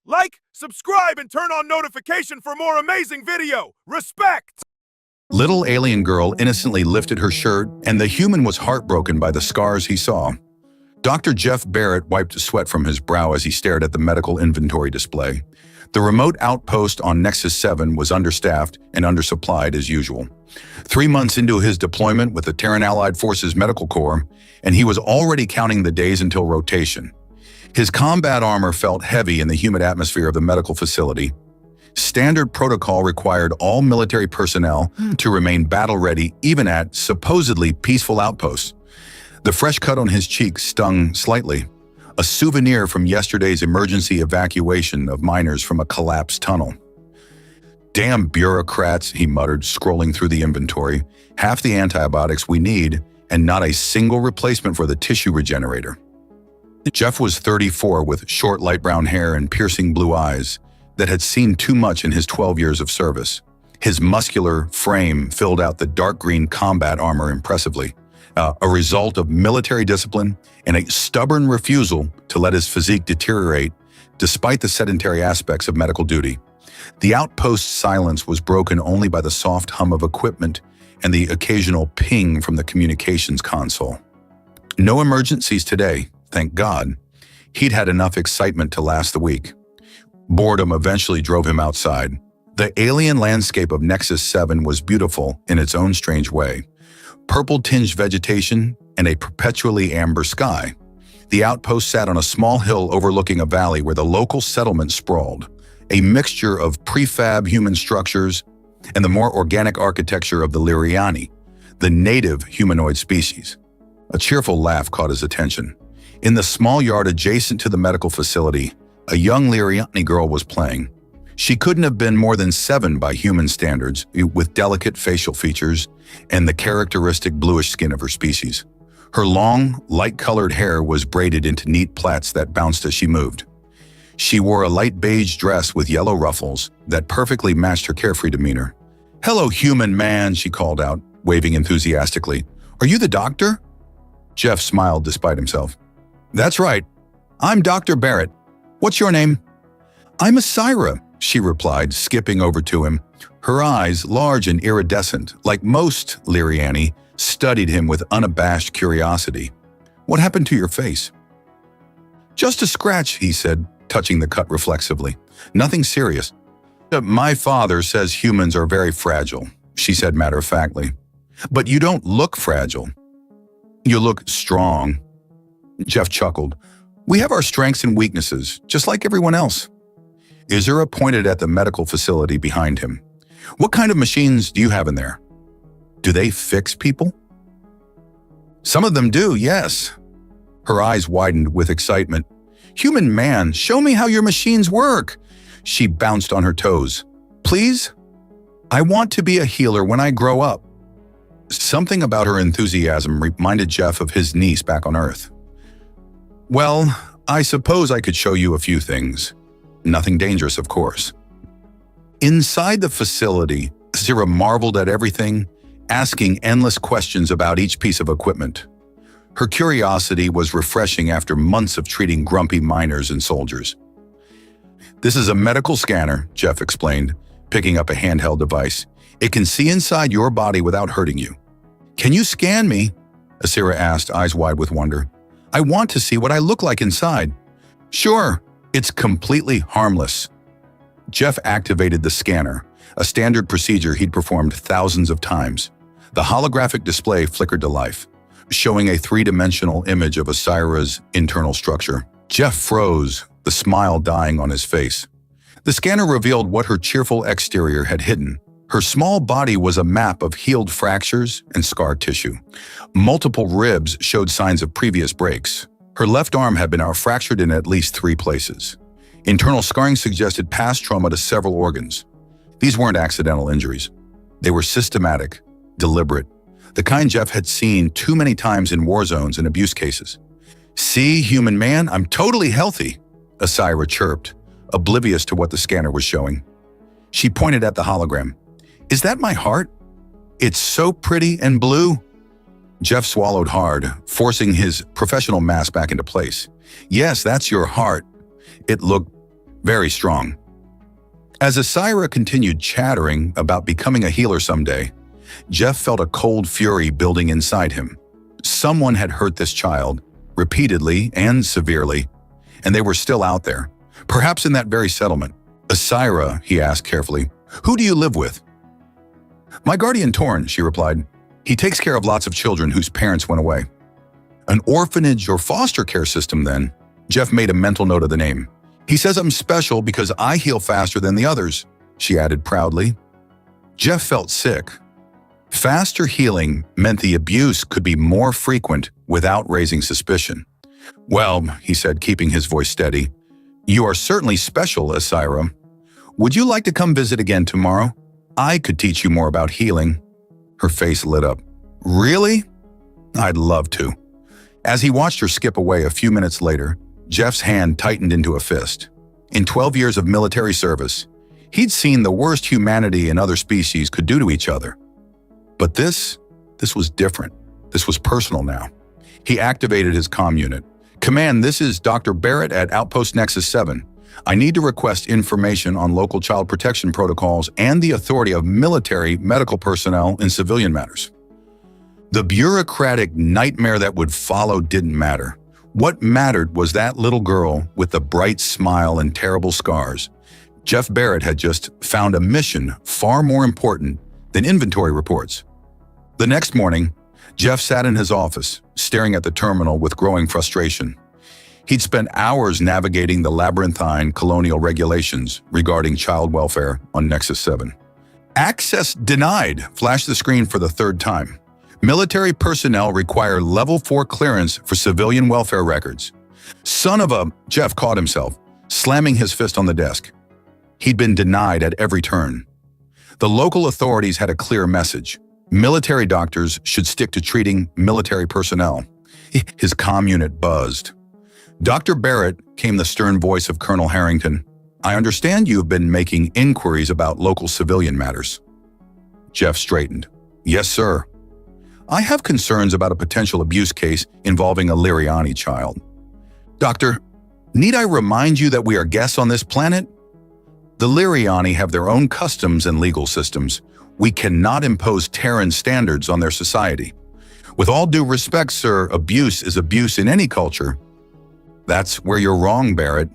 Like, subscribe, and turn on notification for more amazing video. Respect! Little alien girl innocently lifted her shirt, and the human was heartbroken by the scars he saw. Dr. Jeff Barrett wiped sweat from his brow as he stared at the medical inventory display. The remote outpost on Nexus 7 was understaffed and undersupplied as usual. 3 months into his deployment with the Terran Allied Forces Medical Corps, and he was already counting the days until rotation. His combat armor felt heavy in the humid atmosphere of the medical facility. Standard protocol required all military personnel to remain battle-ready even at supposedly peaceful outposts. The fresh cut on his cheek stung slightly, a souvenir from yesterday's emergency evacuation of miners from a collapsed tunnel. "Damn bureaucrats," he muttered, scrolling through the inventory. "Half the antibiotics we need, and not a single replacement for the tissue regenerator." Jeff was 34 with short light brown hair and piercing blue eyes that had seen too much in his 12 years of service. His muscular frame filled out the dark green combat armor impressively, a result of military discipline and a stubborn refusal to let his physique deteriorate despite the sedentary aspects of medical duty. The outpost's silence was broken only by the soft hum of equipment and the occasional ping from the communications console. No emergencies today, thank God. He'd had enough excitement to last the week. Boredom eventually drove him outside. The alien landscape of Nexus 7 was beautiful in its own strange way. Purple-tinged vegetation and a perpetually amber sky. The outpost sat on a small hill overlooking a valley where the local settlement sprawled, a mixture of prefab human structures and the more organic architecture of the Liriani, the native humanoid species. A cheerful laugh caught his attention. In the small yard adjacent to the medical facility, a young Liriani girl was playing. She couldn't have been more than 7 by human standards, with delicate facial features and the characteristic bluish skin of her species. Her long, light-colored hair was braided into neat plaits that bounced as she moved. She wore a light beige dress with yellow ruffles that perfectly matched her carefree demeanor. "Hello, human man," she called out, waving enthusiastically. "Are you the doctor?" Jeff smiled despite himself. "That's right. I'm Dr. Barrett. What's your name?" "I'm Asira," she replied, skipping over to him. Her eyes, large and iridescent, like most Liriani, studied him with unabashed curiosity. "What happened to your face?" "Just a scratch," he said, touching the cut reflexively. "Nothing serious." "My father says humans are very fragile," she said matter-of-factly. "But you don't look fragile. You look strong." Jeff chuckled. "We have our strengths and weaknesses, just like everyone else." Asira pointed at the medical facility behind him. "What kind of machines do you have in there?" "Do they fix people?" "Some of them do, yes." Her eyes widened with excitement. "Human man, show me how your machines work." She bounced on her toes. "Please? I want to be a healer when I grow up." Something about her enthusiasm reminded Jeff of his niece back on Earth. "Well, I suppose I could show you a few things. Nothing dangerous, of course." Inside the facility, Asira marveled at everything, asking endless questions about each piece of equipment. Her curiosity was refreshing after months of treating grumpy miners and soldiers. "This is a medical scanner," Jeff explained, picking up a handheld device. "It can see inside your body without hurting you." "Can you scan me?" Asira asked, eyes wide with wonder. "I want to see what I look like inside." "Sure, it's completely harmless." Jeff activated the scanner, a standard procedure he'd performed thousands of times. The holographic display flickered to life, showing a 3-dimensional image of Asira's internal structure. Jeff froze, the smile dying on his face. The scanner revealed what her cheerful exterior had hidden. Her small body was a map of healed fractures and scar tissue. Multiple ribs showed signs of previous breaks. Her left arm had been fractured in at least 3 places. Internal scarring suggested past trauma to several organs. These weren't accidental injuries. They were systematic, deliberate, the kind Jeff had seen too many times in war zones and abuse cases. "See, human man, I'm totally healthy," Asira chirped, oblivious to what the scanner was showing. She pointed at the hologram. "Is that my heart? It's so pretty and blue." Jeff swallowed hard, forcing his professional mask back into place. "Yes, that's your heart." It looked Very strong. As Asira continued chattering about becoming a healer someday, Jeff felt a cold fury building inside him. Someone had hurt this child, repeatedly and severely, and they were still out there, perhaps in that very settlement. Asira, he asked carefully, who do you live with? My guardian Torn, she replied. He takes care of lots of children whose parents went away. An orphanage or foster care system, then? Jeff made a mental note of the name. He says I'm special because I heal faster than the others, she added proudly. Jeff felt sick. Faster healing meant the abuse could be more frequent without raising suspicion. Well, he said, keeping his voice steady, you are certainly special, Asira. Would you like to come visit again tomorrow? I could teach you more about healing. Her face lit up. Really? I'd love to. As he watched her skip away a few minutes later, Jeff's hand tightened into a fist. In 12 years of military service, he'd seen the worst humanity and other species could do to each other. But this was different. This was personal now. He activated his comm unit. Command, this is Dr. Barrett at Outpost Nexus 7. I need to request information on local child protection protocols and the authority of military medical personnel in civilian matters. The bureaucratic nightmare that would follow didn't matter. What mattered was that little girl with the bright smile and terrible scars. Jeff Barrett had just found a mission far more important than inventory reports. The next morning, Jeff sat in his office, staring at the terminal with growing frustration. He'd spent hours navigating the labyrinthine colonial regulations regarding child welfare on Nexus 7. Access denied flashed the screen for the third time. Military personnel require Level 4 clearance for civilian welfare records. Son of a... Jeff caught himself, slamming his fist on the desk. He'd been denied at every turn. The local authorities had a clear message. Military doctors should stick to treating military personnel. His comm unit buzzed. Dr. Barrett, came the stern voice of Colonel Harrington. I understand you have been making inquiries about local civilian matters. Jeff straightened. Yes, sir. I have concerns about a potential abuse case involving a Liriani child. Doctor, need I remind you that we are guests on this planet? The Liriani have their own customs and legal systems. We cannot impose Terran standards on their society. With all due respect, sir, abuse is abuse in any culture. That's where you're wrong, Barrett.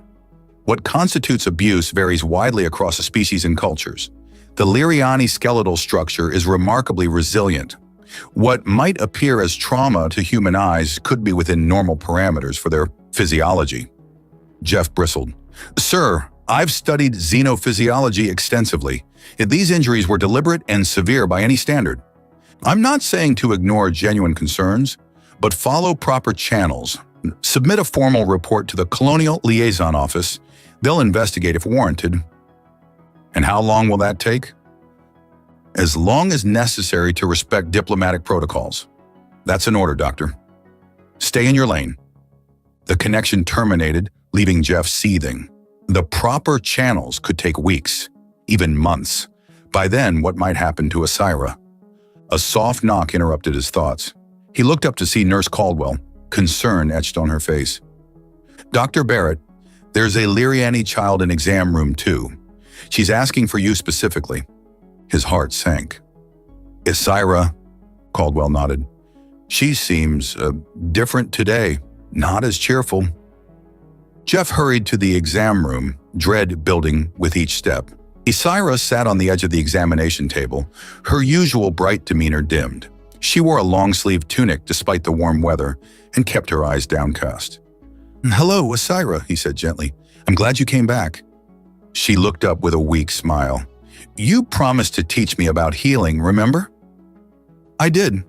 What constitutes abuse varies widely across a species and cultures. The Liriani skeletal structure is remarkably resilient. What might appear as trauma to human eyes could be within normal parameters for their physiology. Jeff bristled. Sir, I've studied xenophysiology extensively. These injuries were deliberate and severe by any standard. I'm not saying to ignore genuine concerns, but follow proper channels. Submit a formal report to the Colonial Liaison Office. They'll investigate if warranted. And how long will that take? As long as necessary to respect diplomatic protocols. That's an order, Doctor. Stay in your lane. The connection terminated, leaving Jeff seething. The proper channels could take weeks, even months. By then, what might happen to Asira? A soft knock interrupted his thoughts. He looked up to see Nurse Caldwell, concern etched on her face. Dr. Barrett, there's a Liriani child in exam room 2. She's asking for you specifically. His heart sank. Asira, Caldwell nodded. She seems different today, not as cheerful. Jeff hurried to the exam room, dread building with each step. Asira sat on the edge of the examination table, her usual bright demeanor dimmed. She wore a long-sleeved tunic despite the warm weather and kept her eyes downcast. Hello, Asira, he said gently. I'm glad you came back. She looked up with a weak smile. You promised to teach me about healing, remember? I did.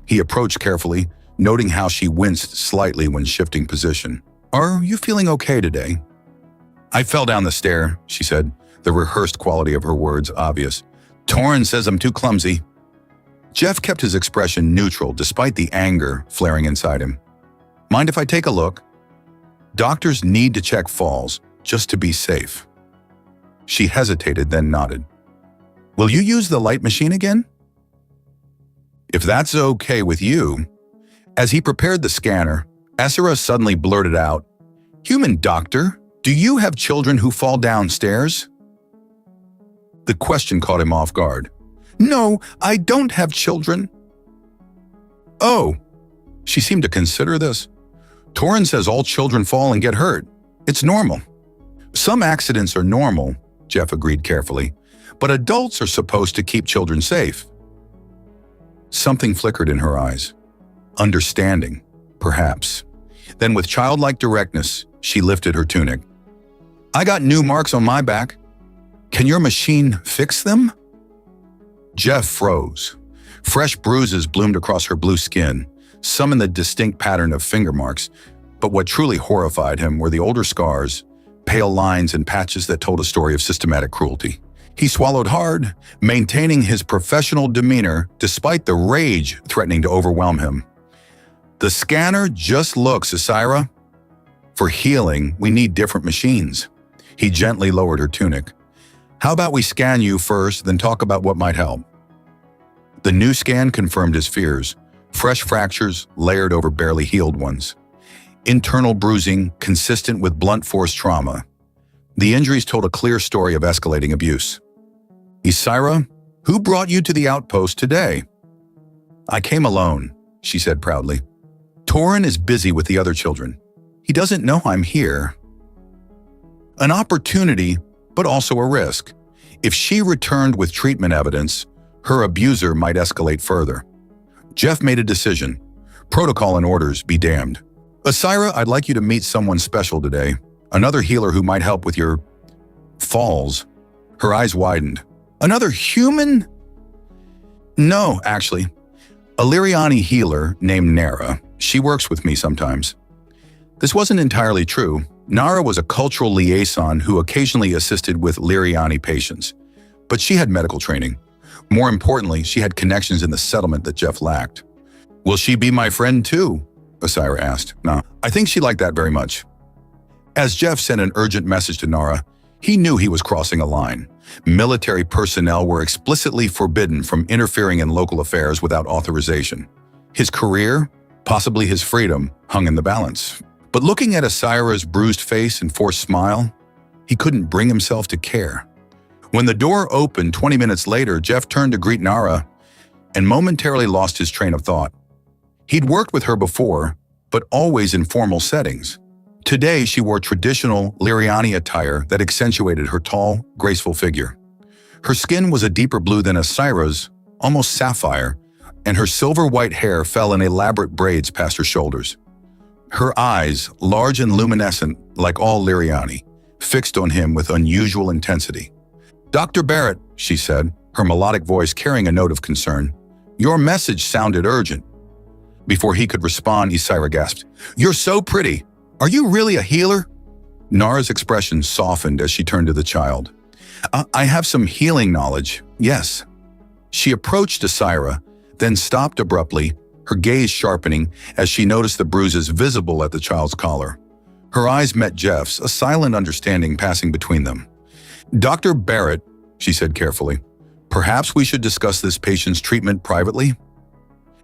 He approached carefully, noting how she winced slightly when shifting position. Are you feeling okay today? I fell down the stair, she said, the rehearsed quality of her words obvious. Torrin says I'm too clumsy. Jeff kept his expression neutral despite the anger flaring inside him. Mind if I take a look? Doctors need to check falls, just to be safe. She hesitated, then nodded. Will you use the light machine again? If that's okay with you. As he prepared the scanner, Asira suddenly blurted out, Human doctor, Do you have children who fall downstairs? The question caught him off guard. No, I don't have children. Oh, she seemed to consider this. Torin says all children fall and get hurt. It's normal. Some accidents are normal, Jeff agreed carefully, but adults are supposed to keep children safe. Something flickered in her eyes. Understanding, perhaps. Then with childlike directness, she lifted her tunic. I got new marks on my back. Can your machine fix them? Jeff froze. Fresh bruises bloomed across her blue skin, some in the distinct pattern of finger marks, but what truly horrified him were the older scars, pale lines and patches that told a story of systematic cruelty. He swallowed hard, maintaining his professional demeanor despite the rage threatening to overwhelm him. The scanner just looks, Asira. For healing, we need different machines. He gently lowered her tunic. How about we scan you first, then talk about what might help? The new scan confirmed his fears. Fresh fractures layered over barely healed ones. Internal bruising consistent with blunt force trauma. The injuries told a clear story of escalating abuse. Isira, who brought you to the outpost today? I came alone, she said proudly. Torin is busy with the other children. He doesn't know I'm here. An opportunity, but also a risk. If she returned with treatment evidence, her abuser might escalate further. Jeff made a decision. Protocol and orders be damned. Asira, I'd like you to meet someone special today. Another healer who might help with your falls. Her eyes widened. Another human? No, actually. A Liriani healer named Nara. She works with me sometimes. This wasn't entirely true. Nara was a cultural liaison who occasionally assisted with Liriani patients. But she had medical training. More importantly, she had connections in the settlement that Jeff lacked. Will she be my friend too? Asira asked. Nah, I think she liked that very much. As Jeff sent an urgent message to Nara, he knew he was crossing a line. Military personnel were explicitly forbidden from interfering in local affairs without authorization. His career, possibly his freedom, hung in the balance. But looking at Asira's bruised face and forced smile, he couldn't bring himself to care. When the door opened 20 minutes later, Jeff turned to greet Nara and momentarily lost his train of thought. He'd worked with her before, but always in formal settings. Today, she wore traditional Liriani attire that accentuated her tall, graceful figure. Her skin was a deeper blue than Asira's, almost sapphire, and her silver-white hair fell in elaborate braids past her shoulders. Her eyes, large and luminescent like all Liriani, fixed on him with unusual intensity. Dr. Barrett, she said, her melodic voice carrying a note of concern. Your message sounded urgent. Before he could respond, Asira gasped, You're so pretty. Are you really a healer? Nara's expression softened as she turned to the child. I have some healing knowledge, yes. She approached Asira, then stopped abruptly, her gaze sharpening as she noticed the bruises visible at the child's collar. Her eyes met Jeff's, a silent understanding passing between them. Dr. Barrett, she said carefully, perhaps we should discuss this patient's treatment privately?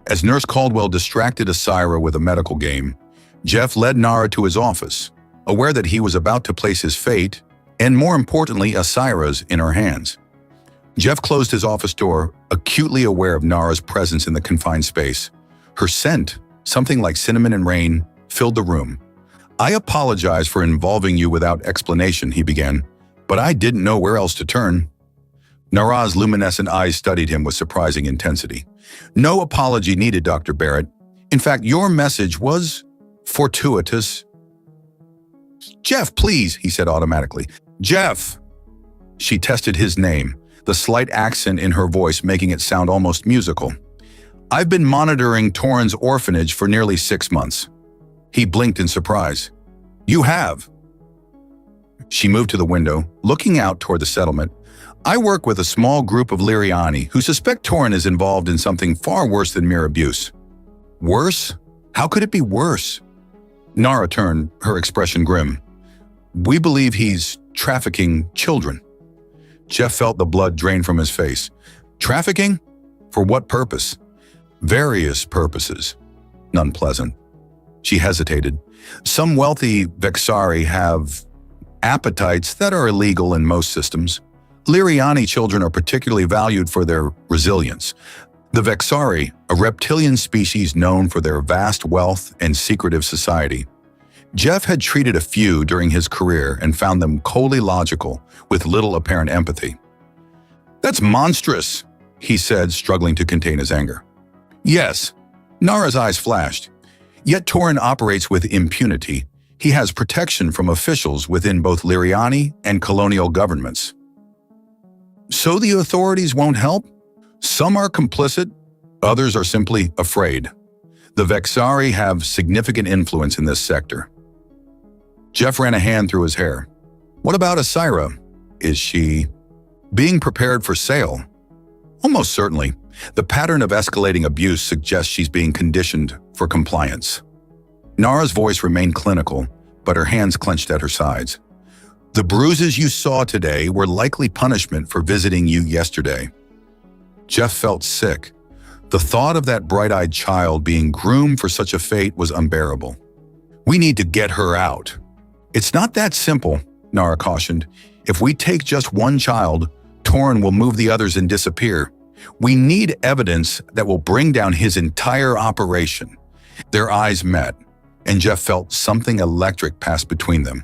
As Nurse Caldwell distracted Asira with a medical game, Jeff led Nara to his office, aware that he was about to place his fate, and more importantly, Asira's, in her hands. Jeff closed his office door, acutely aware of Nara's presence in the confined space. Her scent, something like cinnamon and rain, filled the room. I apologize for involving you without explanation, he began, but I didn't know where else to turn. Nara's luminescent eyes studied him with surprising intensity. No apology needed, Dr. Barrett. In fact, your message was fortuitous. Jeff, please, he said automatically. Jeff! She tested his name, the slight accent in her voice making it sound almost musical. I've been monitoring Torin's orphanage for nearly 6 months. He blinked in surprise. You have? She moved to the window, looking out toward the settlement. I work with a small group of Liriani who suspect Torin is involved in something far worse than mere abuse. Worse? How could it be worse? Nara turned, her expression grim. We believe he's trafficking children. Jeff felt the blood drain from his face. Trafficking? For what purpose? Various purposes. None pleasant. She hesitated. Some wealthy Vexari have appetites that are illegal in most systems. Liriani children are particularly valued for their resilience. The Vexari, a reptilian species known for their vast wealth and secretive society. Jeff had treated a few during his career and found them coldly logical, with little apparent empathy. "That's monstrous," he said, struggling to contain his anger. "Yes." Nara's eyes flashed. "Yet Torin operates with impunity. He has protection from officials within both Liriani and colonial governments." "So the authorities won't help? Some are complicit, others are simply afraid. The Vexari have significant influence in this sector." Jeff ran a hand through his hair. "What about Asira? Is she being prepared for sale?" "Almost certainly. The pattern of escalating abuse suggests she's being conditioned for compliance." Nara's voice remained clinical, but her hands clenched at her sides. "The bruises you saw today were likely punishment for visiting you yesterday." Jeff felt sick. The thought of that bright-eyed child being groomed for such a fate was unbearable. "We need to get her out." "It's not that simple," Nara cautioned. "If we take just one child, Torin will move the others and disappear. We need evidence that will bring down his entire operation." Their eyes met, and Jeff felt something electric pass between them.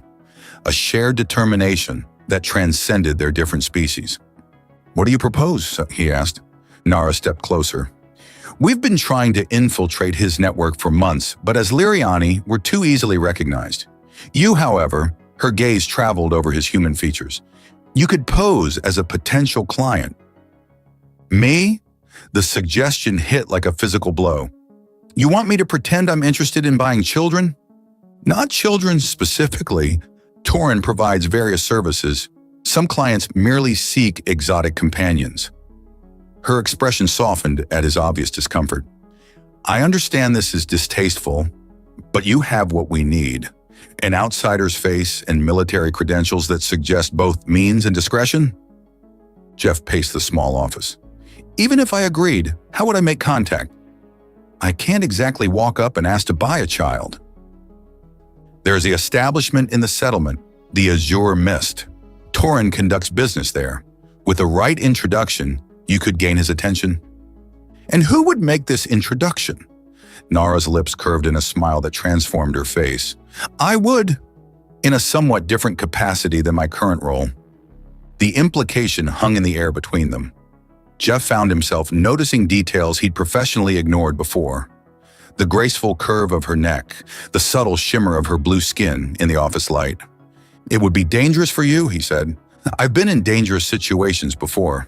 A shared determination that transcended their different species. "What do you propose?" he asked. Nara stepped closer. "We've been trying to infiltrate his network for months, but as Liriani, we're too easily recognized. You, however," her gaze traveled over his human features, "you could pose as a potential client." "Me?" The suggestion hit like a physical blow. "You want me to pretend I'm interested in buying children?" "Not children specifically. Torin provides various services. Some clients merely seek exotic companions." Her expression softened at his obvious discomfort. "I understand this is distasteful, but you have what we need. An outsider's face and military credentials that suggest both means and discretion?" Jeff paced the small office. "Even if I agreed, how would I make contact? I can't exactly walk up and ask to buy a child." "There's the establishment in the settlement, the Azure Mist. Torin conducts business there. With the right introduction, you could gain his attention." "And who would make this introduction?" Nara's lips curved in a smile that transformed her face. "I would, in a somewhat different capacity than my current role." The implication hung in the air between them. Jeff found himself noticing details he'd professionally ignored before. The graceful curve of her neck, the subtle shimmer of her blue skin in the office light. "It would be dangerous for you," he said. "I've been in dangerous situations before."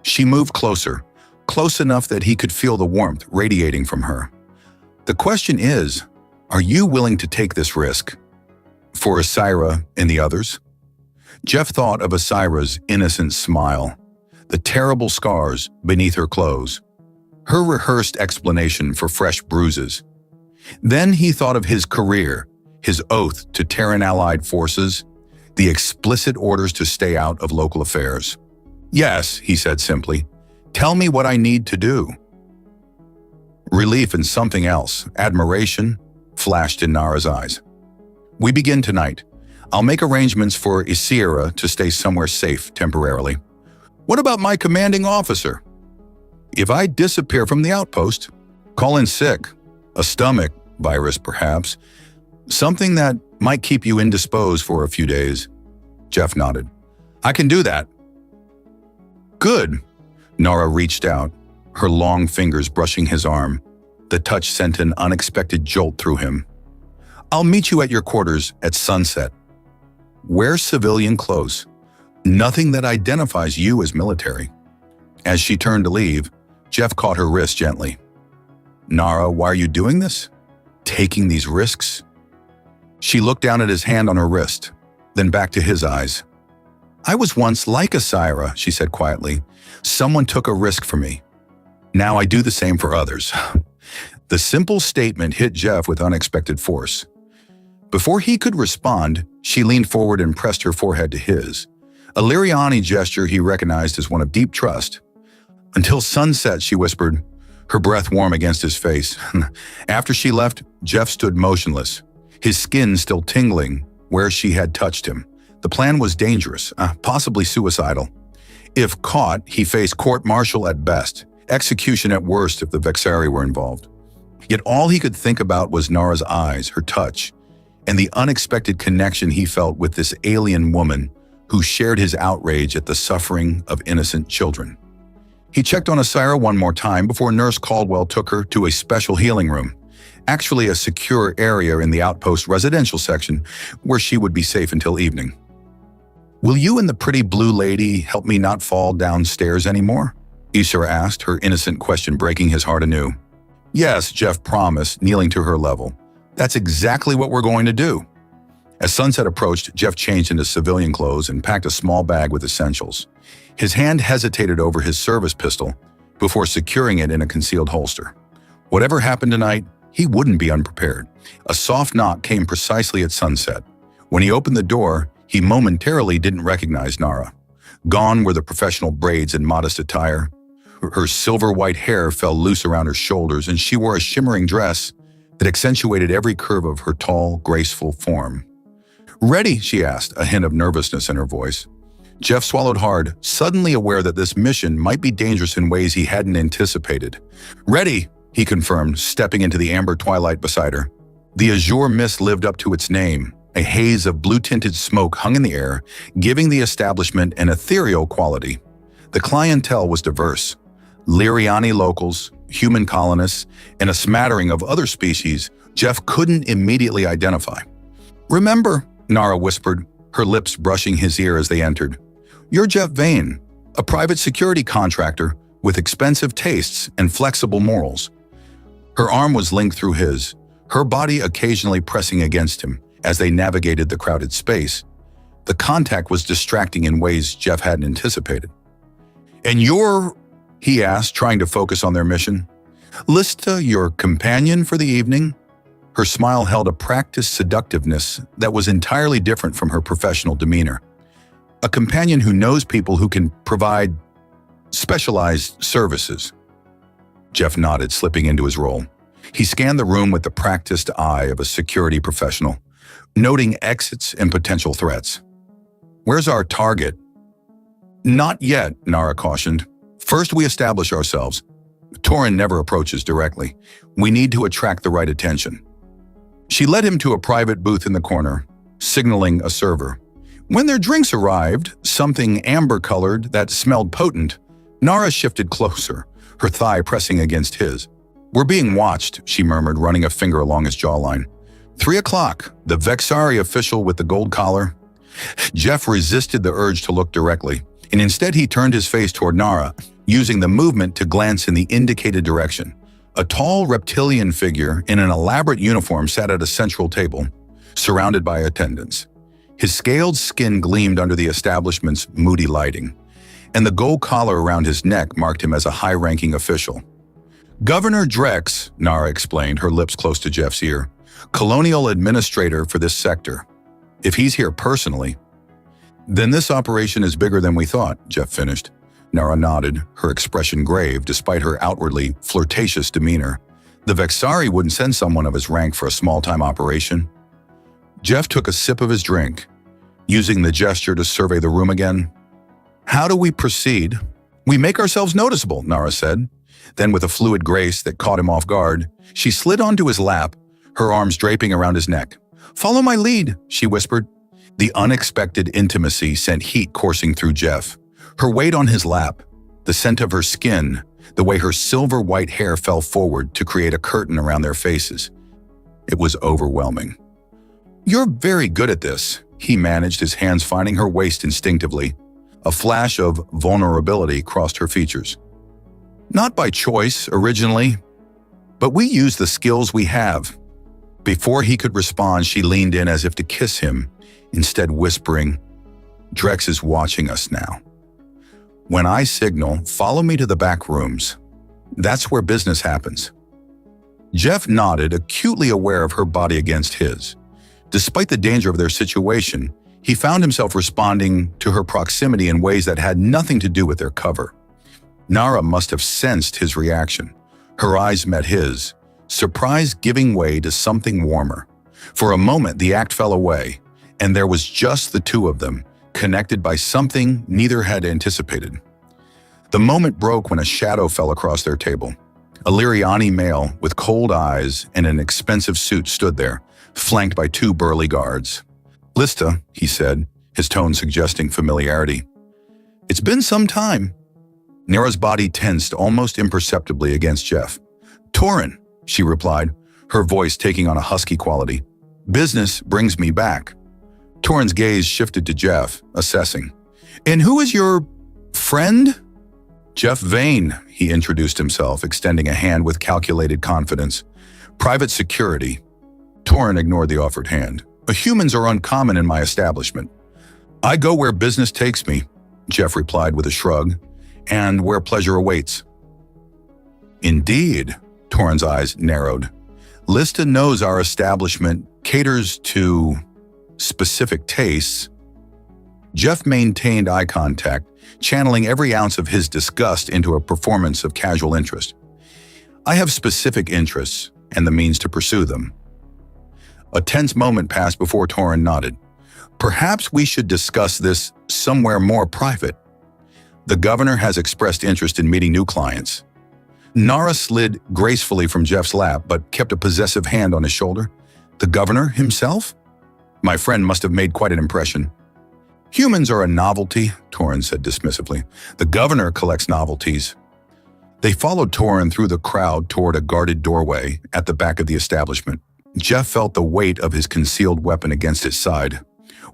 She moved closer, close enough that he could feel the warmth radiating from her. "The question is, are you willing to take this risk? For Asira and the others?" Jeff thought of Asira's innocent smile, the terrible scars beneath her clothes, her rehearsed explanation for fresh bruises. Then he thought of his career, his oath to Terran allied forces, the explicit orders to stay out of local affairs. "Yes," he said simply. "Tell me what I need to do." Relief and something else, admiration, flashed in Nara's eyes. "We begin tonight. I'll make arrangements for Isira to stay somewhere safe temporarily." "What about my commanding officer?" "If I disappear from the outpost, call in sick, a stomach virus perhaps, something that might keep you indisposed for a few days." Jeff nodded. "I can do that." "Good." Nara reached out, her long fingers brushing his arm. The touch sent an unexpected jolt through him. "I'll meet you at your quarters at sunset. Wear civilian clothes. Nothing that identifies you as military." As she turned to leave, Jeff caught her wrist gently. "Nara, why are you doing this? Taking these risks?" She looked down at his hand on her wrist, then back to his eyes. "I was once like Asira," she said quietly. "Someone took a risk for me. Now I do the same for others." The simple statement hit Jeff with unexpected force. Before he could respond, she leaned forward and pressed her forehead to his, a Liriani gesture he recognized as one of deep trust. "Until sunset," she whispered, her breath warm against his face. After she left, Jeff stood motionless, his skin still tingling where she had touched him, The plan was dangerous, possibly suicidal. If caught, he faced court-martial at best, execution at worst if the Vexari were involved. Yet all he could think about was Nara's eyes, her touch, and the unexpected connection he felt with this alien woman who shared his outrage at the suffering of innocent children. He checked on Asira one more time before Nurse Caldwell took her to a special healing room, actually a secure area in the outpost residential section where she would be safe until evening. "Will you and the pretty blue lady help me not fall downstairs anymore?" Isra asked, her innocent question breaking his heart anew. "Yes," Jeff promised, kneeling to her level. "That's exactly what we're going to do." As sunset approached, Jeff changed into civilian clothes and packed a small bag with essentials. His hand hesitated over his service pistol before securing it in a concealed holster. Whatever happened tonight, he wouldn't be unprepared. A soft knock came precisely at sunset. When he opened the door, he momentarily didn't recognize Nara. Gone were the professional braids and modest attire. Her silver-white hair fell loose around her shoulders, and she wore a shimmering dress that accentuated every curve of her tall, graceful form. "Ready?" she asked, a hint of nervousness in her voice. Jeff swallowed hard, suddenly aware that this mission might be dangerous in ways he hadn't anticipated. "Ready," he confirmed, stepping into the amber twilight beside her. The azure mist lived up to its name. A haze of blue-tinted smoke hung in the air, giving the establishment an ethereal quality. The clientele was diverse. Liriani locals, human colonists, and a smattering of other species Jeff couldn't immediately identify. "Remember," Nara whispered, her lips brushing his ear as they entered. "You're Jeff Vane, a private security contractor with expensive tastes and flexible morals." Her arm was linked through his, her body occasionally pressing against him as they navigated the crowded space. The contact was distracting in ways Jeff hadn't anticipated. "And you're," he asked, trying to focus on their mission. "Lista, your companion for the evening?" Her smile held a practiced seductiveness that was entirely different from her professional demeanor. A companion who knows people who can provide specialized services. Jeff nodded, slipping into his role. He scanned the room with the practiced eye of a security professional, noting exits and potential threats. "Where's our target?" "Not yet," Nara cautioned. "First we establish ourselves. Torin never approaches directly. We need to attract the right attention." She led him to a private booth in the corner, signaling a server. When their drinks arrived, something amber-colored that smelled potent, Nara shifted closer, her thigh pressing against his. "We're being watched," she murmured, running a finger along his jawline. 3 o'clock, the Vexari official with the gold collar. Jeff resisted the urge to look directly, and instead he turned his face toward Nara, using the movement to glance in the indicated direction. A tall reptilian figure in an elaborate uniform sat at a central table, surrounded by attendants. His scaled skin gleamed under the establishment's moody lighting, and the gold collar around his neck marked him as a high-ranking official. "Governor Drex," Nara explained, her lips close to Jeff's ear, "colonial administrator for this sector. If he's here personally..." "Then this operation is bigger than we thought," Jeff finished. Nara nodded, her expression grave despite her outwardly flirtatious demeanor. The Vexari wouldn't send someone of his rank for a small-time operation. Jeff took a sip of his drink, using the gesture to survey the room again. "How do we proceed?" "We make ourselves noticeable," Nara said. Then, with a fluid grace that caught him off guard, she slid onto his lap, her arms draping around his neck. "Follow my lead," she whispered. The unexpected intimacy sent heat coursing through Jeff. Her weight on his lap, the scent of her skin, the way her silver-white hair fell forward to create a curtain around their faces. It was overwhelming. "You're very good at this," he managed, his hands finding her waist instinctively. A flash of vulnerability crossed her features. "Not by choice, originally, but we use the skills we have." Before he could respond, she leaned in as if to kiss him, instead whispering, "Drex is watching us now. When I signal, follow me to the back rooms. That's where business happens." Jeff nodded, acutely aware of her body against his. Despite the danger of their situation, he found himself responding to her proximity in ways that had nothing to do with their cover. Nara must have sensed his reaction. Her eyes met his, surprise giving way to something warmer. For a moment, the act fell away, and there was just the two of them, connected by something neither had anticipated. The moment broke when a shadow fell across their table. A Liriani male with cold eyes and an expensive suit stood there, flanked by two burly guards. "Lista," he said, his tone suggesting familiarity. "It's been some time." Nara's body tensed almost imperceptibly against Jeff. "Torin," she replied, her voice taking on a husky quality. "Business brings me back." Torin's gaze shifted to Jeff, assessing. "And who is your friend?" "Jeff Vane," he introduced himself, extending a hand with calculated confidence. "Private security." Torin ignored the offered hand. "Humans are uncommon in my establishment." "I go where business takes me," Jeff replied with a shrug, "and where pleasure awaits." "Indeed," Torin's eyes narrowed. "Lista knows our establishment caters to specific tastes." Jeff maintained eye contact, channeling every ounce of his disgust into a performance of casual interest. "I have specific interests and the means to pursue them." A tense moment passed before Torin nodded. "Perhaps we should discuss this somewhere more private. The governor has expressed interest in meeting new clients." Nara slid gracefully from Jeff's lap but kept a possessive hand on his shoulder. "The governor himself?" "My friend must have made quite an impression." "Humans are a novelty," Torin said dismissively. "The governor collects novelties." They followed Torin through the crowd toward a guarded doorway at the back of the establishment. Jeff felt the weight of his concealed weapon against his side,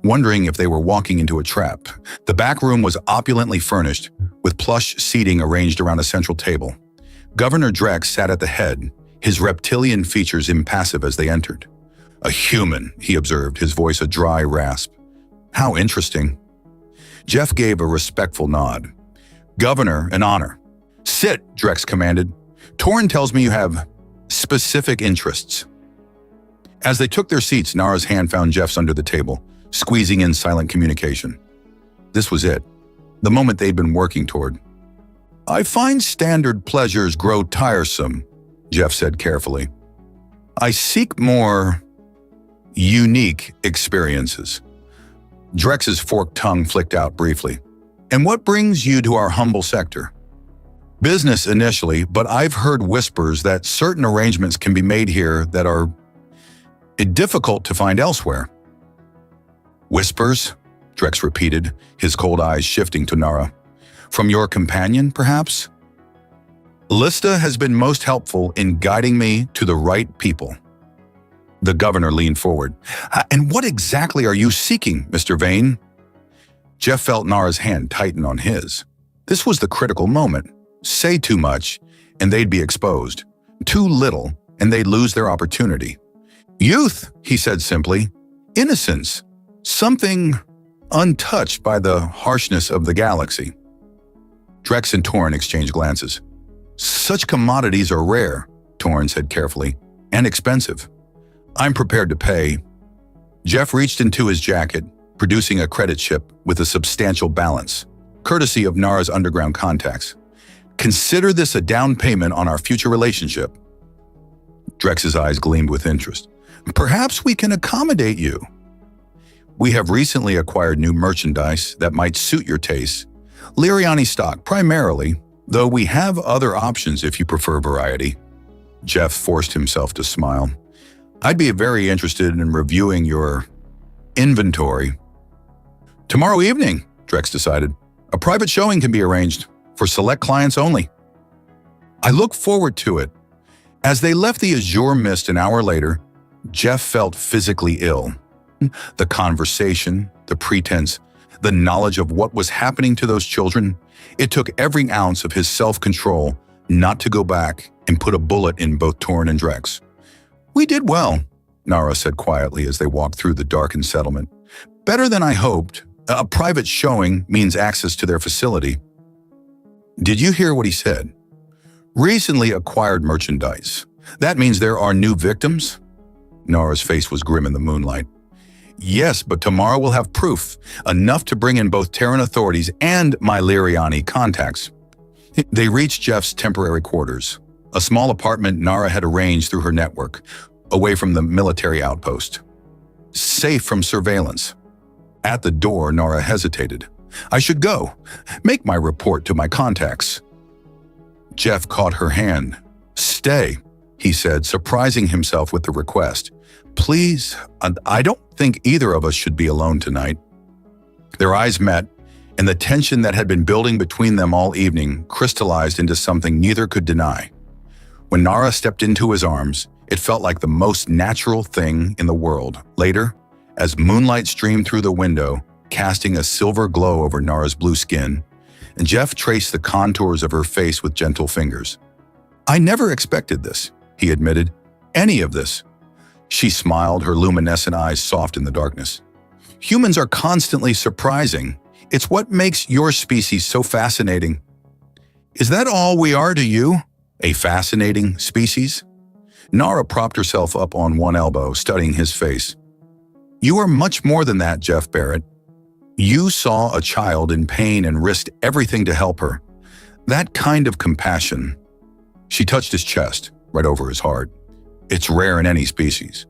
wondering if they were walking into a trap. The back room was opulently furnished, with plush seating arranged around a central table. Governor Drex sat at the head, his reptilian features impassive as they entered. "A human," he observed, his voice a dry rasp. "How interesting." Jeff gave a respectful nod. "Governor, an honor." "Sit," Drex commanded. "Torin tells me you have specific interests." As they took their seats, Nara's hand found Jeff's under the table, squeezing in silent communication. This was it, the moment they'd been working toward. "I find standard pleasures grow tiresome," Jeff said carefully. "I seek more unique experiences." Drex's forked tongue flicked out briefly. "And what brings you to our humble sector?" "Business initially, but I've heard whispers that certain arrangements can be made here that are difficult to find elsewhere." "Whispers?" Drex repeated, his cold eyes shifting to Nara. "From your companion, perhaps?" "Lista has been most helpful in guiding me to the right people." The governor leaned forward. "And what exactly are you seeking, Mr. Vane?" Jeff felt Nara's hand tighten on his. This was the critical moment. Say too much, and they'd be exposed. Too little, and they'd lose their opportunity. "Youth," he said simply. "Innocence. Something untouched by the harshness of the galaxy." Drex and Torin exchanged glances. "Such commodities are rare," Torin said carefully, "and expensive. I'm prepared to pay." Jeff reached into his jacket, producing a credit chip with a substantial balance, courtesy of Nara's underground contacts. "Consider this a down payment on our future relationship." Drex's eyes gleamed with interest. "Perhaps we can accommodate you. We have recently acquired new merchandise that might suit your tastes. Liriani stock primarily, though we have other options if you prefer variety." Jeff forced himself to smile. "I'd be very interested in reviewing your inventory." "Tomorrow evening," Drex decided. "A private showing can be arranged, for select clients only." "I look forward to it." As they left the azure mist an hour later, Jeff felt physically ill. The conversation, the pretense, the knowledge of what was happening to those children, it took every ounce of his self-control not to go back and put a bullet in both Torin and Drex. "We did well," Nara said quietly as they walked through the darkened settlement. "Better than I hoped. A private showing means access to their facility." Did you hear what he said? "Recently acquired merchandise. That means there are new victims?" Nara's face was grim in the moonlight. "Yes, but tomorrow we'll have proof, enough to bring in both Terran authorities and my Liriani contacts." They reached Jeff's temporary quarters, a small apartment Nara had arranged through her network, away from the military outpost. safe from surveillance. At the door, Nara hesitated. I should go. Make my report to my contacts. Jeff caught her hand. Stay, he said, surprising himself with the request. Please, I don't think either of us should be alone tonight. Their eyes met, and the tension that had been building between them all evening crystallized into something neither could deny. When Nara stepped into his arms, it felt like the most natural thing in the world. Later, as moonlight streamed through the window, casting a silver glow over Nara's blue skin, and Jeff traced the contours of her face with gentle fingers. I never expected this, he admitted. Any of this. She smiled, her luminescent eyes soft in the darkness. Humans are constantly surprising. It's what makes your species so fascinating. Is that all we are to you? A fascinating species? Nara propped herself up on one elbow, studying his face. You are much more than that, Jeff Barrett. You saw a child in pain and risked everything to help her. That kind of compassion. She touched his chest, right over his heart. It's rare in any species.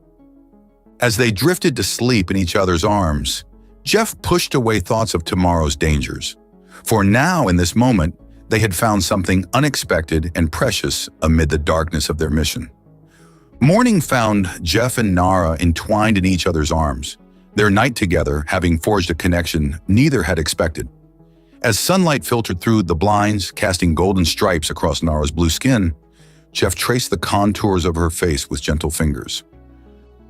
As they drifted to sleep in each other's arms, Jeff pushed away thoughts of tomorrow's dangers. For now, in this moment, they had found something unexpected and precious amid the darkness of their mission. Morning found Jeff and Nara entwined in each other's arms, their night together having forged a connection neither had expected. As sunlight filtered through the blinds, casting golden stripes across Nara's blue skin, Jeff traced the contours of her face with gentle fingers.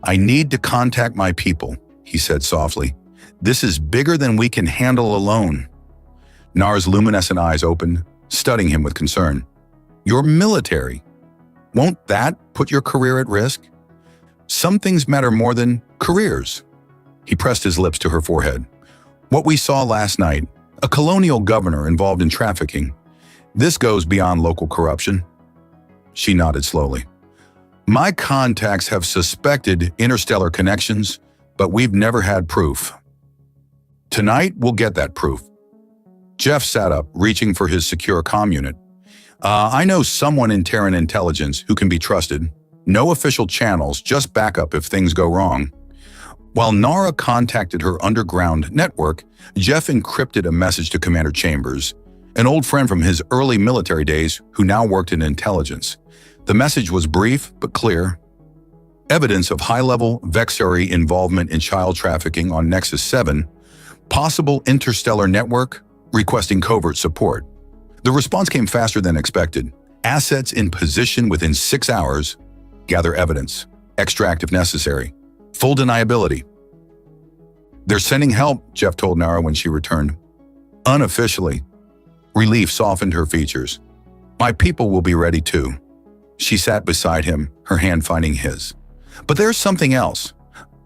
I need to contact my people, he said softly. This is bigger than we can handle alone. Nara's luminescent eyes opened, studying him with concern. You're military. Won't that put your career at risk? Some things matter more than careers. He pressed his lips to her forehead. What we saw last night, a colonial governor involved in trafficking. This goes beyond local corruption. She nodded slowly. My contacts have suspected interstellar connections, but we've never had proof. Tonight, we'll get that proof. Jeff sat up, reaching for his secure comm unit. I know someone in Terran intelligence who can be trusted. No official channels, just backup if things go wrong. While Nara contacted her underground network, Jeff encrypted a message to Commander Chambers, an old friend from his early military days who now worked in intelligence. The message was brief but clear. Evidence of high-level Vexari involvement in child trafficking on Nexus 7, possible interstellar network, requesting covert support. The response came faster than expected. Assets in position within 6 hours. Gather evidence. Extract if necessary. Full deniability. They're sending help, Jeff told Nara when she returned. Unofficially. Relief softened her features. My people will be ready too. She sat beside him, her hand finding his. But there's something else.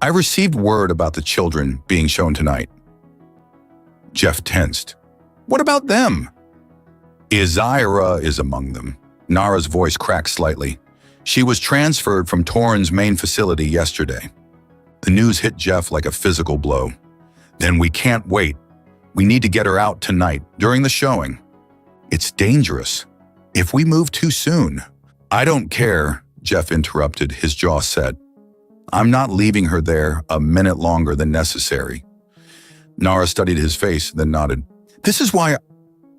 I received word about the children being shown tonight. Jeff tensed. What about them? Izira is among them. Nara's voice cracked slightly. She was transferred from Torrens' main facility yesterday. The news hit Jeff like a physical blow. Then we can't wait. We need to get her out tonight, during the showing. It's dangerous. If we move too soon. I don't care, Jeff interrupted, his jaw set. I'm not leaving her there a minute longer than necessary. Nara studied his face, then nodded. This is why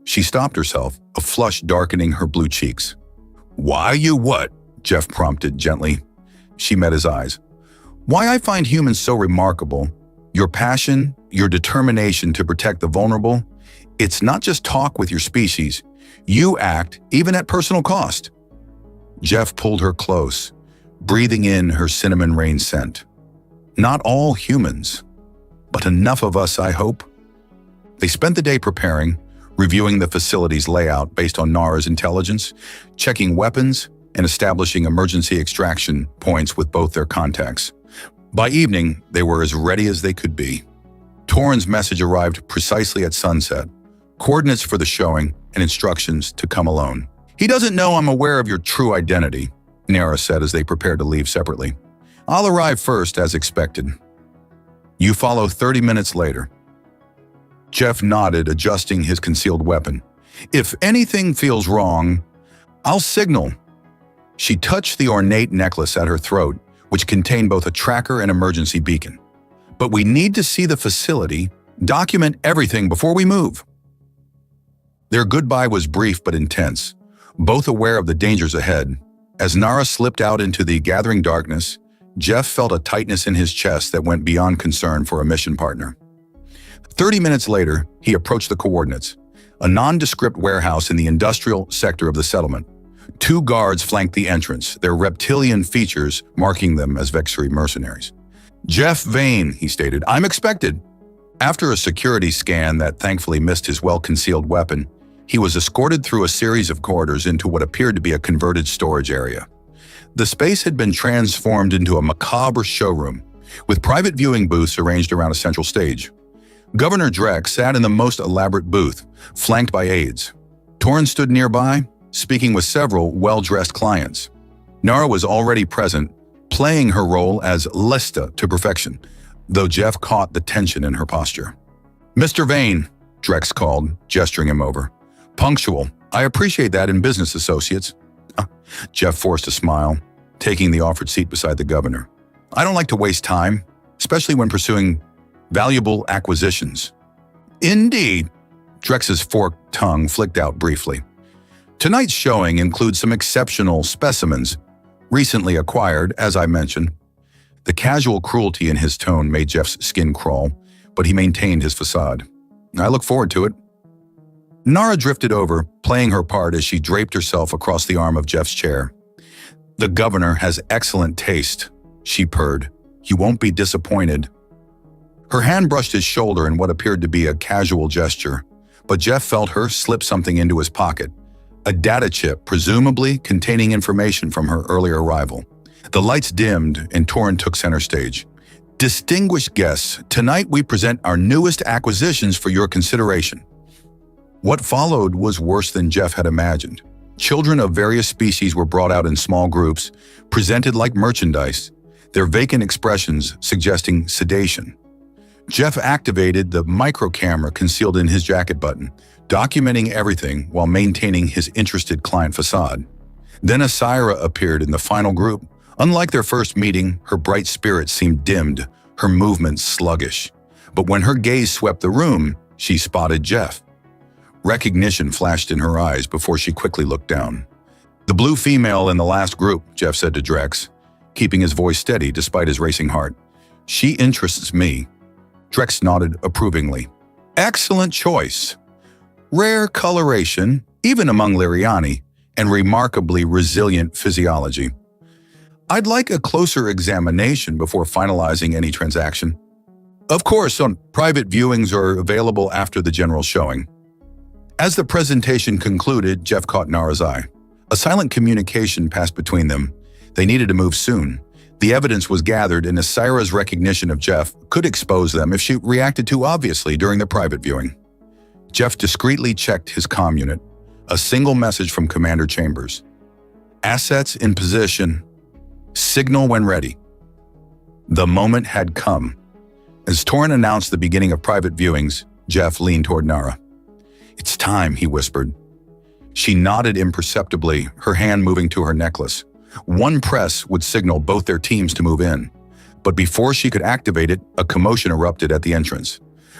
She stopped herself, a flush darkening her blue cheeks. Why you what? Jeff prompted gently. She met his eyes. Why I find humans so remarkable. Your passion, your determination to protect the vulnerable. It's not just talk with your species. You act, even at personal cost. Jeff pulled her close, breathing in her cinnamon rain scent. Not all humans, but enough of us, I hope. They spent the day preparing, reviewing the facility's layout based on Nara's intelligence, checking weapons, and establishing emergency extraction points with both their contacts. By evening, they were as ready as they could be. Torrens' message arrived precisely at sunset, coordinates for the showing and instructions to come alone. He doesn't know I'm aware of your true identity, Nara said as they prepared to leave separately. I'll arrive first, as expected. You follow 30 minutes later. Jeff nodded, adjusting his concealed weapon. If anything feels wrong, I'll signal. She touched the ornate necklace at her throat, which contained both a tracker and emergency beacon. But we need to see the facility, document everything before we move. Their goodbye was brief but intense, both aware of the dangers ahead. As Nara slipped out into the gathering darkness, Jeff felt a tightness in his chest that went beyond concern for a mission partner. 30 minutes later, he approached the coordinates, a nondescript warehouse in the industrial sector of the settlement. 2 guards flanked the entrance, their reptilian features marking them as Vexury mercenaries. "Jeff Vane," he stated, "I'm expected." After a security scan that thankfully missed his well-concealed weapon, he was escorted through a series of corridors into what appeared to be a converted storage area. The space had been transformed into a macabre showroom, with private viewing booths arranged around a central stage. Governor Drex sat in the most elaborate booth, flanked by aides. Torrin stood nearby, speaking with several well-dressed clients. Nara was already present, playing her role as Lista to perfection, though Jeff caught the tension in her posture. "Mr. Vane," Drex called, gesturing him over. "Punctual. I appreciate that in business associates." Jeff forced a smile, taking the offered seat beside the governor. "I don't like to waste time, especially when pursuing valuable acquisitions." "Indeed," Drex's forked tongue flicked out briefly. "Tonight's showing includes some exceptional specimens, recently acquired, as I mentioned." The casual cruelty in his tone made Jeff's skin crawl, but he maintained his facade. "I look forward to it." Nara drifted over, playing her part as she draped herself across the arm of Jeff's chair. "The governor has excellent taste," she purred. "You won't be disappointed." Her hand brushed his shoulder in what appeared to be a casual gesture, but Jeff felt her slip something into his pocket, a data chip presumably containing information from her earlier arrival. The lights dimmed and Torrin took center stage. "Distinguished guests, tonight we present our newest acquisitions for your consideration." What followed was worse than Jeff had imagined. Children of various species were brought out in small groups, presented like merchandise, their vacant expressions suggesting sedation. Jeff activated the micro camera concealed in his jacket button, documenting everything while maintaining his interested client facade. Then Asira appeared in the final group. Unlike their first meeting, her bright spirit seemed dimmed, her movements sluggish. But when her gaze swept the room, she spotted Jeff. Recognition flashed in her eyes before she quickly looked down. "The blue female in the last group," Jeff said to Drex, keeping his voice steady despite his racing heart. "She interests me." Drex nodded approvingly. "Excellent choice. Rare coloration, even among Liriani, and remarkably resilient physiology. I'd like a closer examination before finalizing any transaction." "Of course, private viewings are available after the general showing." As the presentation concluded, Jeff caught Nara's eye. A silent communication passed between them. They needed to move soon. The evidence was gathered, and Asira's recognition of Jeff could expose them if she reacted too obviously during the private viewing. Jeff discreetly checked his comm unit. A single message from Commander Chambers. "Assets in position. Signal when ready." The moment had come. As Torrin announced the beginning of private viewings, Jeff leaned toward Nara. "It's time," he whispered. She nodded imperceptibly, her hand moving to her necklace. One press would signal both their teams to move in. But before she could activate it, a commotion erupted at the entrance.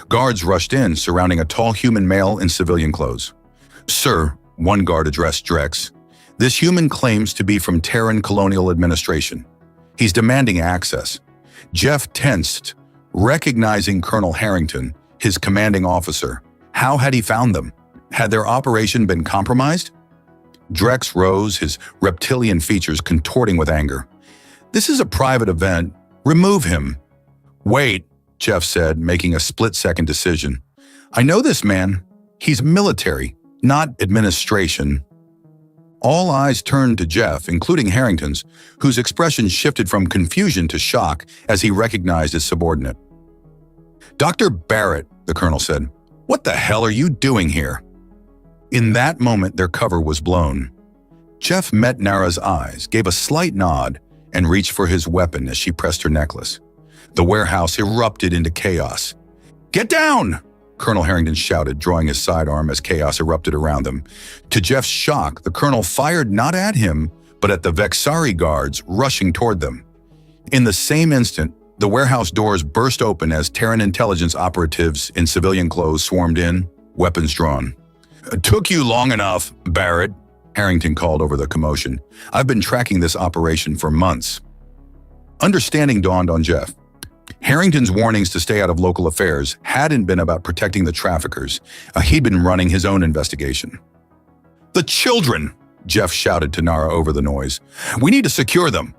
Guards rushed in, surrounding a tall human male in civilian clothes. "Sir," one guard addressed Drex, "this human claims to be from Terran Colonial Administration. He's demanding access." Jeff tensed, recognizing Colonel Harrington, his commanding officer. How had he found them? Had their operation been compromised? Drex rose, his reptilian features contorting with anger. "This is a private event. Remove him." "Wait," Jeff said, making a split-second decision. "I know this man. He's military, not administration." All eyes turned to Jeff, including Harrington's, whose expression shifted from confusion to shock as he recognized his subordinate. "Dr. Barrett," the colonel said, "what the hell are you doing here?" In that moment, their cover was blown. Jeff met Nara's eyes, gave a slight nod, and reached for his weapon as she pressed her necklace. The warehouse erupted into chaos. "Get down!" Colonel Harrington shouted, drawing his sidearm as chaos erupted around them. To Jeff's shock, the colonel fired not at him, but at the Vexari guards rushing toward them. In the same instant, The warehouse doors burst open as Terran intelligence operatives in civilian clothes swarmed in, weapons drawn. "It took you long enough, Barrett," Harrington called over the commotion. "I've been tracking this operation for months." Understanding dawned on Jeff. Harrington's warnings to stay out of local affairs hadn't been about protecting the traffickers. He'd been running his own investigation. "The children!" Jeff shouted to Nara over the noise. "We need to secure them."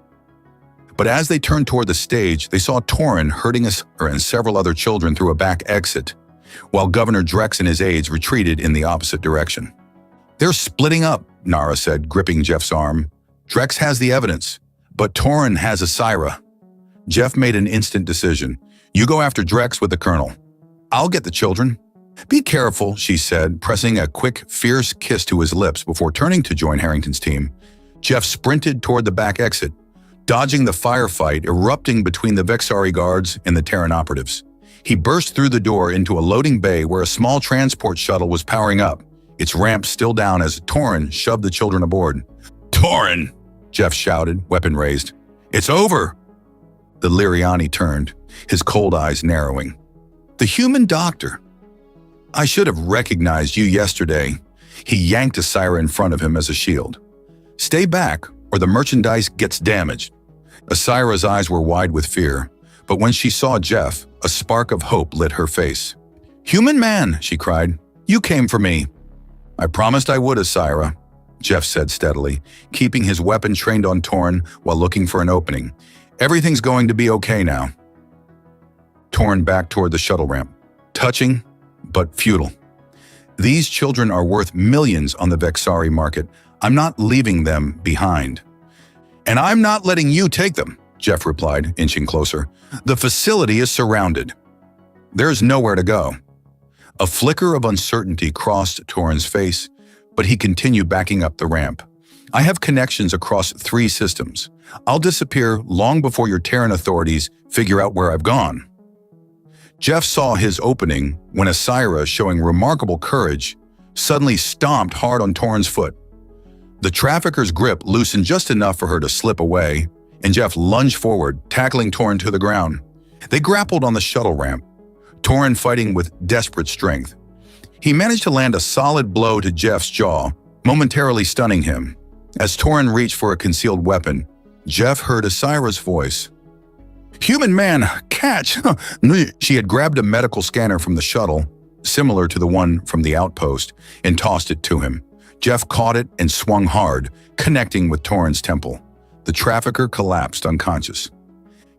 But as they turned toward the stage, they saw Torin herding her and several other children through a back exit, while Governor Drex and his aides retreated in the opposite direction. "They're splitting up," Nara said, gripping Jeff's arm. "Drex has the evidence, but Torin has a Syra." Jeff made an instant decision. "You go after Drex with the Colonel. I'll get the children." "Be careful," she said, pressing a quick, fierce kiss to his lips before turning to join Harrington's team. Jeff sprinted toward the back exit, dodging the firefight erupting between the Vexari guards and the Terran operatives. He burst through the door into a loading bay where a small transport shuttle was powering up, its ramp still down as Torin shoved the children aboard. "Torin!" Jeff shouted, weapon raised. "It's over!" The Liriani turned, his cold eyes narrowing. "The human doctor. I should have recognized you yesterday." He yanked a Syra in front of him as a shield. "Stay back, or the merchandise gets damaged." Asira's eyes were wide with fear, but when she saw Jeff, a spark of hope lit her face. "Human man," she cried, "you came for me." "I promised I would, Asira," Jeff said steadily, keeping his weapon trained on Torin while looking for an opening. "Everything's going to be okay now." Torin backed toward the shuttle ramp, touching, but futile. "These children are worth millions on the Vexari market. I'm not leaving them behind." "And I'm not letting you take them," Jeff replied, inching closer. "The facility is surrounded. There's nowhere to go." A flicker of uncertainty crossed Torin's face, but he continued backing up the ramp. "I have connections across 3 systems. I'll disappear long before your Terran authorities figure out where I've gone." Jeff saw his opening when a Syra, showing remarkable courage, suddenly stomped hard on Torin's foot. The trafficker's grip loosened just enough for her to slip away, and Jeff lunged forward, tackling Torin to the ground. They grappled on the shuttle ramp, Torin fighting with desperate strength. He managed to land a solid blow to Jeff's jaw, momentarily stunning him. As Torin reached for a concealed weapon, Jeff heard Asira's voice. "Human man, catch!" She had grabbed a medical scanner from the shuttle, similar to the one from the outpost, and tossed it to him. Jeff caught it and swung hard, connecting with Torin's temple. The trafficker collapsed unconscious.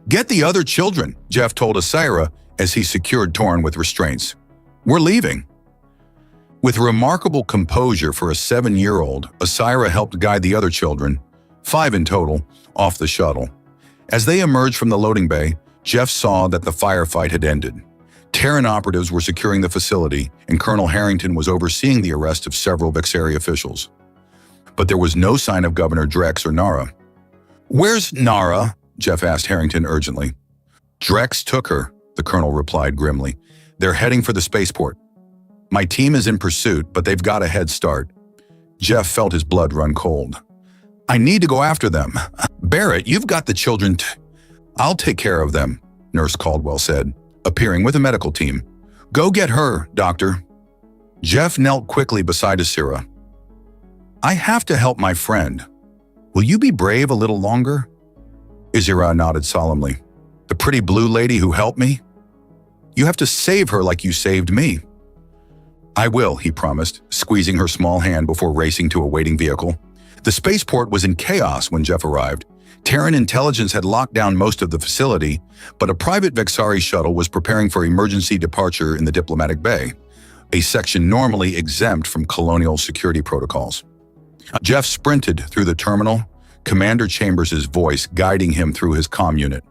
"Get the other children," Jeff told Asira as he secured Torin with restraints. "We're leaving." With remarkable composure for a 7-year-old, Asira helped guide the other children, 5 in total, off the shuttle. As they emerged from the loading bay, Jeff saw that the firefight had ended. Terran operatives were securing the facility, and Colonel Harrington was overseeing the arrest of several Vexari officials. But there was no sign of Governor Drex or Nara. "Where's Nara?" Jeff asked Harrington urgently. "Drex took her," the colonel replied grimly. "They're heading for the spaceport. My team is in pursuit, but they've got a head start." Jeff felt his blood run cold. "I need to go after them. Barrett, you've got the children "I'll take care of them," Nurse Caldwell said, appearing with a medical team. "Go get her, doctor." Jeff knelt quickly beside Asira. "I have to help my friend. Will you be brave a little longer?" Asira nodded solemnly. "The pretty blue lady who helped me? You have to save her like you saved me." "I will," he promised, squeezing her small hand before racing to a waiting vehicle. The spaceport was in chaos when Jeff arrived. Terran intelligence had locked down most of the facility, but a private Vexari shuttle was preparing for emergency departure in the diplomatic bay, a section normally exempt from colonial security protocols. Jeff sprinted through the terminal, Commander Chambers' voice guiding him through his comm unit.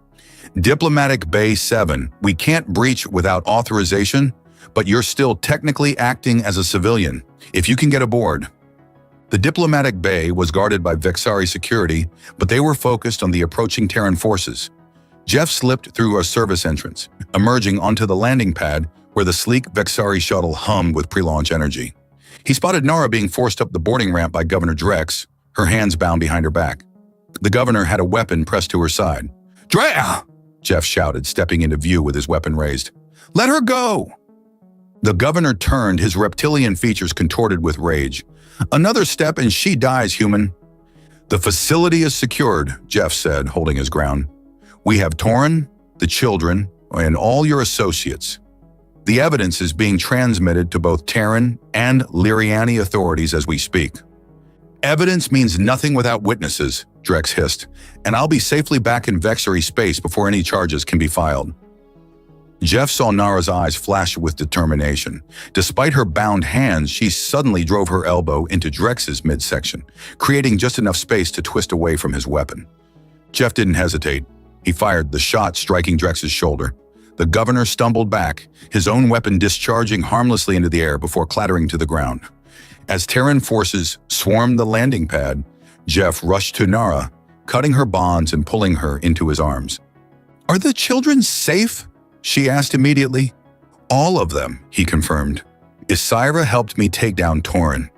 "Diplomatic Bay 7, we can't breach without authorization, but you're still technically acting as a civilian, if you can get aboard." The diplomatic bay was guarded by Vexari security, but they were focused on the approaching Terran forces. Jeff slipped through a service entrance, emerging onto the landing pad where the sleek Vexari shuttle hummed with pre-launch energy. He spotted Nara being forced up the boarding ramp by Governor Drex, her hands bound behind her back. The governor had a weapon pressed to her side. "Drea!" Jeff shouted, stepping into view with his weapon raised. "Let her go!" The governor turned, his reptilian features contorted with rage. "Another step and she dies, human." "The facility is secured," Jeff said, holding his ground. "We have Torin, the children, and all your associates. The evidence is being transmitted to both Terran and Liriani authorities as we speak." "Evidence means nothing without witnesses," Drex hissed, "and I'll be safely back in Vexery space before any charges can be filed." Jeff saw Nara's eyes flash with determination. Despite her bound hands, she suddenly drove her elbow into Drex's midsection, creating just enough space to twist away from his weapon. Jeff didn't hesitate. He fired the shot, striking Drex's shoulder. The governor stumbled back, his own weapon discharging harmlessly into the air before clattering to the ground. As Terran forces swarmed the landing pad, Jeff rushed to Nara, cutting her bonds and pulling her into his arms. "Are the children safe?" she asked immediately. "All of them," he confirmed. "Isira helped me take down Torin."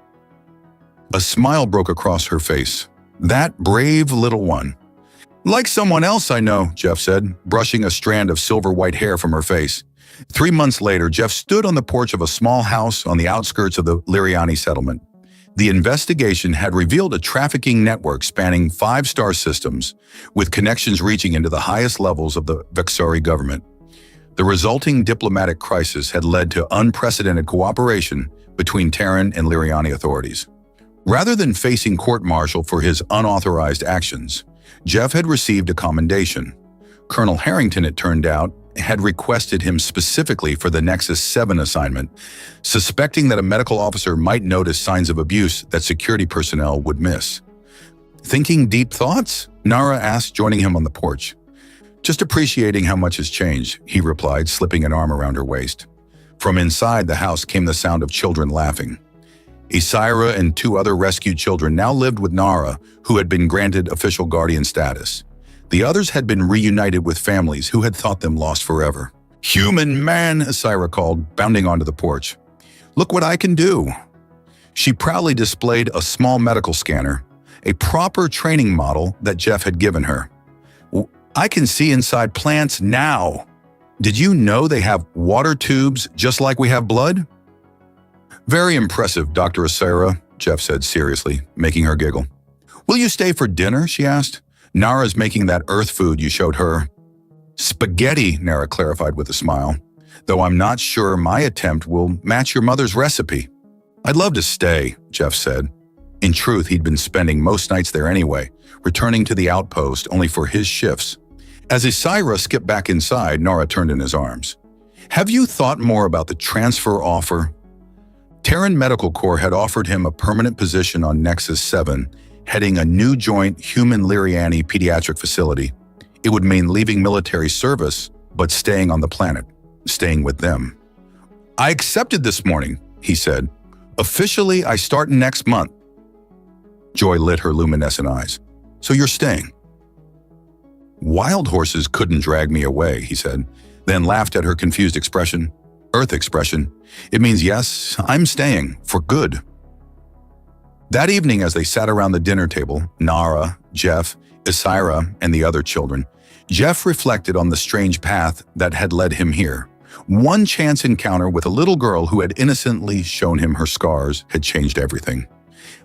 A smile broke across her face. "That brave little one." "Like someone else I know," Jeff said, brushing a strand of silver-white hair from her face. 3 months later, Jeff stood on the porch of a small house on the outskirts of the Liriani settlement. The investigation had revealed a trafficking network spanning 5 star systems, with connections reaching into the highest levels of the Vexari government. The resulting diplomatic crisis had led to unprecedented cooperation between Terran and Liriani authorities. Rather than facing court-martial for his unauthorized actions, Jeff had received a commendation. Colonel Harrington, it turned out, had requested him specifically for the Nexus 7 assignment, suspecting that a medical officer might notice signs of abuse that security personnel would miss. "Thinking deep thoughts?" Nara asked, joining him on the porch. "Just appreciating how much has changed," he replied, slipping an arm around her waist. From inside the house came the sound of children laughing. Isira and 2 other rescued children now lived with Nara, who had been granted official guardian status. The others had been reunited with families who had thought them lost forever. "Human man," Isira called, bounding onto the porch. "Look what I can do." She proudly displayed a small medical scanner, a proper training model that Jeff had given her. "I can see inside plants now. Did you know they have water tubes just like we have blood?" "Very impressive, Dr. Isira," Jeff said seriously, making her giggle. "Will you stay for dinner?" she asked. "Nara's making that earth food you showed her." "Spaghetti," Nara clarified with a smile, "though I'm not sure my attempt will match your mother's recipe." "I'd love to stay," Jeff said. In truth, he'd been spending most nights there anyway, returning to the outpost only for his shifts. As Isira skipped back inside, Nara turned in his arms. "Have you thought more about the transfer offer?" Terran Medical Corps had offered him a permanent position on Nexus 7, heading a new joint human Liriani pediatric facility. It would mean leaving military service, but staying on the planet, staying with them. "I accepted this morning," he said. "Officially, I start next month." Joy lit her luminescent eyes. "So you're staying?" "Wild horses couldn't drag me away," he said, then laughed at her confused expression. Earth expression. "It means yes, I'm staying, for good." That evening, as they sat around the dinner table, Nara, Jeff, Isira, and the other children, Jeff reflected on the strange path that had led him here. One chance encounter with a little girl who had innocently shown him her scars had changed everything.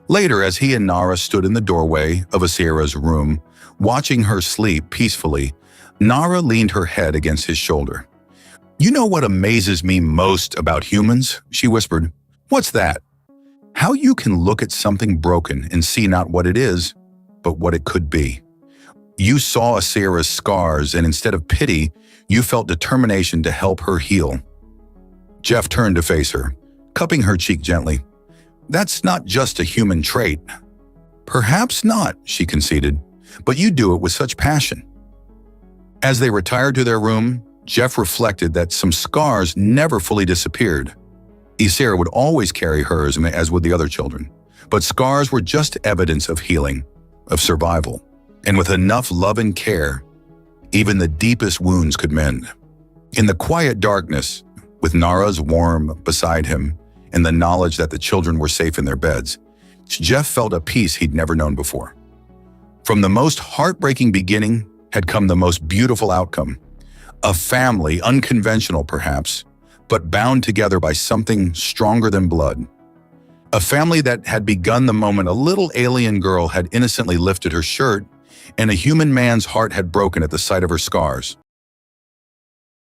Later, as he and Nara stood in the doorway of Isira's room, watching her sleep peacefully, Nara leaned her head against his shoulder. "You know what amazes me most about humans?" she whispered. "What's that?" "How you can look at something broken and see not what it is, but what it could be. You saw Isira's scars, and instead of pity, you felt determination to help her heal." Jeff turned to face her, cupping her cheek gently. "That's not just a human trait." "Perhaps not," she conceded, "but you do it with such passion." As they retired to their room, Jeff reflected that some scars never fully disappeared. Isira would always carry hers, as would the other children. But scars were just evidence of healing, of survival. And with enough love and care, even the deepest wounds could mend. In the quiet darkness, with Nara's warmth beside him and the knowledge that the children were safe in their beds, Jeff felt a peace he'd never known before. From the most heartbreaking beginning had come the most beautiful outcome. A family, unconventional perhaps, but bound together by something stronger than blood. A family that had begun the moment a little alien girl had innocently lifted her shirt, and a human man's heart had broken at the sight of her scars.